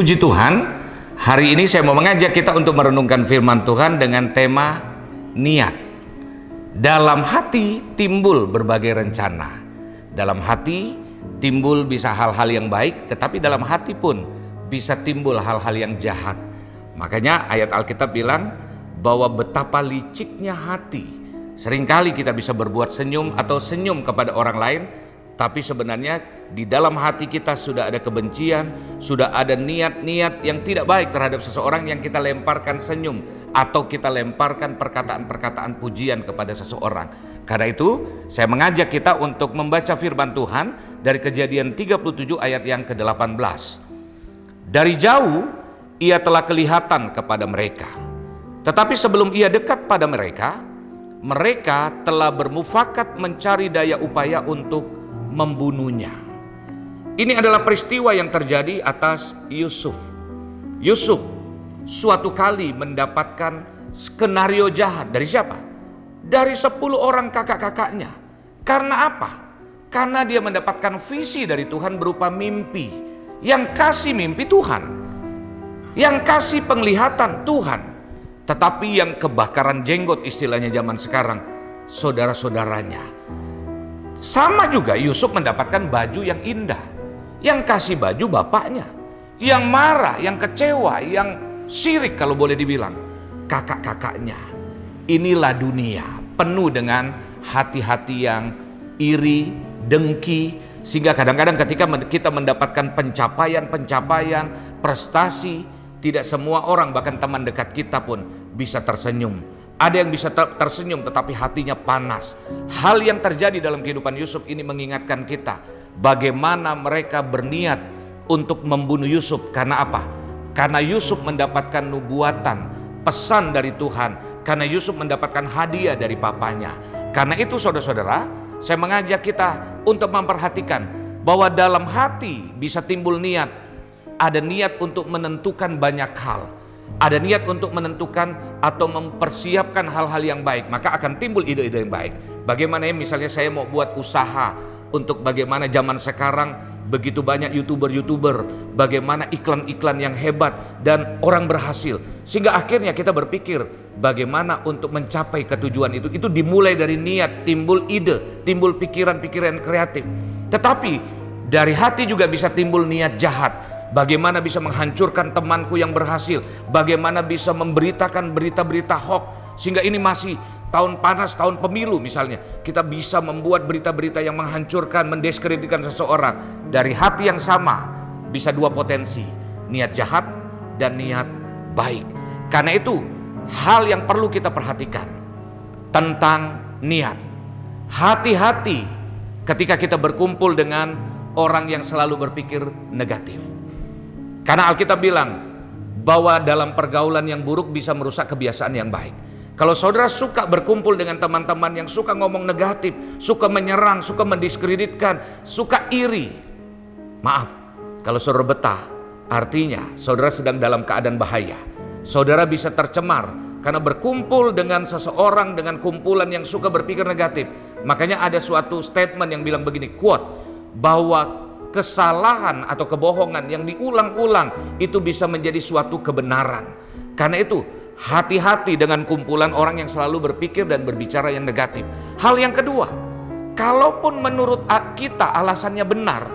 Puji Tuhan, hari ini saya mau mengajak kita untuk merenungkan firman Tuhan dengan tema niat. Dalam hati timbul berbagai rencana. Dalam hati timbul bisa hal-hal yang baik, tetapi dalam hati pun bisa timbul hal-hal yang jahat. Makanya ayat Alkitab bilang bahwa betapa liciknya hati. Seringkali kita bisa berbuat senyum atau senyum kepada orang lain, tapi sebenarnya di dalam hati kita sudah ada kebencian, sudah ada niat-niat yang tidak baik terhadap seseorang yang kita lemparkan senyum atau kita lemparkan perkataan-perkataan pujian kepada seseorang. Karena itu saya mengajak kita untuk membaca firman Tuhan dari Kejadian 37 ayat yang ke-18. Dari jauh ia telah kelihatan kepada mereka, tetapi sebelum ia dekat pada mereka, mereka telah bermufakat mencari daya upaya untuk membunuhnya. Ini adalah peristiwa yang terjadi atas Yusuf. Yusuf suatu kali mendapatkan skenario jahat dari siapa? Dari 10 orang kakak-kakaknya. Karena apa? Karena dia mendapatkan visi dari Tuhan berupa mimpi. Yang kasih mimpi Tuhan, yang kasih penglihatan Tuhan. Tetapi yang kebakaran jenggot istilahnya zaman sekarang, saudara-saudaranya. Sama juga Yusuf mendapatkan baju yang indah. Yang kasih baju bapaknya. Yang marah, yang kecewa, yang syirik kalau boleh dibilang, kakak-kakaknya. Inilah dunia penuh dengan hati-hati yang iri, dengki. Sehingga kadang-kadang ketika kita mendapatkan pencapaian, prestasi, tidak semua orang, bahkan teman dekat kita pun bisa tersenyum. Ada yang bisa tersenyum tetapi hatinya panas. Hal yang terjadi dalam kehidupan Yusuf ini mengingatkan kita bagaimana mereka berniat untuk membunuh Yusuf. Karena apa? Karena Yusuf mendapatkan nubuatan, pesan dari Tuhan. Karena Yusuf mendapatkan hadiah dari papanya. Karena itu saudara-saudara, saya mengajak kita untuk memperhatikan bahwa dalam hati bisa timbul niat. Ada niat untuk menentukan banyak hal. Ada niat untuk menentukan atau mempersiapkan hal-hal yang baik, maka akan timbul ide-ide yang baik. Bagaimana ya, misalnya saya mau buat usaha untuk bagaimana zaman sekarang begitu banyak youtuber, bagaimana iklan-iklan yang hebat dan orang berhasil. Sehingga akhirnya kita berpikir bagaimana untuk mencapai ketujuan itu. Itu dimulai dari niat, timbul ide, timbul pikiran-pikiran kreatif. Tetapi dari hati juga bisa timbul niat jahat. Bagaimana bisa menghancurkan temanku yang berhasil, bagaimana bisa memberitakan berita-berita hoax, sehingga ini masih tahun panas, tahun pemilu misalnya, kita bisa membuat berita-berita yang menghancurkan, mendiskreditkan seseorang. Dari hati yang sama bisa dua potensi, niat jahat dan niat baik. Karena itu hal yang perlu kita perhatikan tentang niat. Hati-hati ketika kita berkumpul dengan orang yang selalu berpikir negatif. Karena Alkitab bilang bahwa dalam pergaulan yang buruk bisa merusak kebiasaan yang baik. Kalau saudara suka berkumpul dengan teman-teman yang suka ngomong negatif, suka menyerang, suka mendiskreditkan, suka iri, maaf, kalau saudara betah, artinya saudara sedang dalam keadaan bahaya. Saudara bisa tercemar karena berkumpul dengan seseorang dengan kumpulan yang suka berpikir negatif. Makanya ada suatu statement yang bilang begini, quote, bahwa kesalahan atau kebohongan yang diulang-ulang itu bisa menjadi suatu kebenaran. Karena itu hati-hati dengan kumpulan orang yang selalu berpikir dan berbicara yang negatif. Hal yang kedua, kalaupun menurut kita alasannya benar,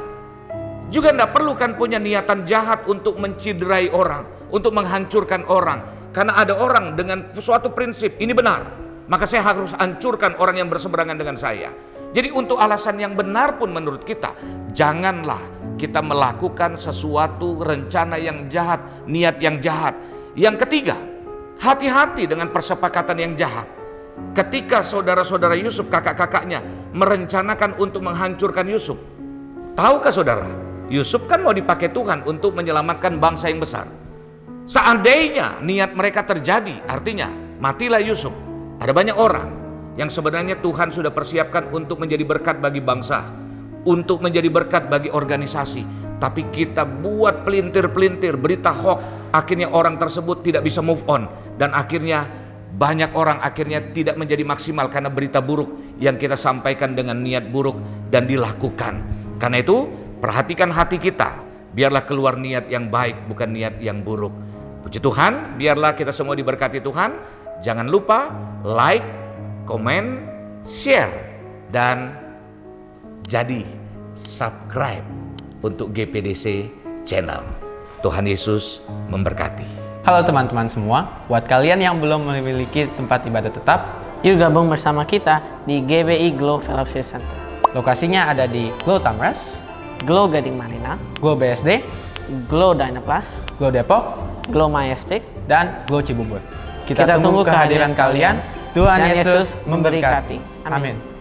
juga tidak perlu kan punya niatan jahat untuk menciderai orang, untuk menghancurkan orang. Karena ada orang dengan suatu prinsip, ini benar, maka saya harus hancurkan orang yang berseberangan dengan saya. Jadi untuk alasan yang benar pun menurut kita, janganlah kita melakukan sesuatu rencana yang jahat, niat yang jahat. Yang ketiga, hati-hati dengan persepakatan yang jahat. Ketika saudara-saudara Yusuf, kakak-kakaknya merencanakan untuk menghancurkan Yusuf, tahukah saudara, Yusuf kan mau dipakai Tuhan untuk menyelamatkan bangsa yang besar. Seandainya niat mereka terjadi, artinya matilah Yusuf. Ada banyak orang yang sebenarnya Tuhan sudah persiapkan untuk menjadi berkat bagi bangsa, untuk menjadi berkat bagi organisasi. Tapi kita buat pelintir-pelintir berita hoax, akhirnya orang tersebut tidak bisa move on. Dan akhirnya banyak orang akhirnya tidak menjadi maksimal karena berita buruk yang kita sampaikan dengan niat buruk dan dilakukan. Karena itu perhatikan hati kita biarlah keluar niat yang baik, bukan niat yang buruk. Puji Tuhan, biarlah kita semua diberkati Tuhan. Jangan lupa like, komen, share, dan jadi subscribe untuk GPDC Channel. Tuhan Yesus memberkati. Halo teman-teman semua, buat kalian yang belum memiliki tempat ibadah tetap, Yuk gabung bersama kita di GBI Glow Fellowship Center, lokasinya ada di Glow Tamres, Glow Gading Marina, Glow BSD, Glow Dynaplus, Glow Depok, Glow Majestic. dan Glow Cibubur. Kita tunggu kehadiran kalian. Tuhan Dan Yesus Yesus memberkati. memberkati. Amin. Amin.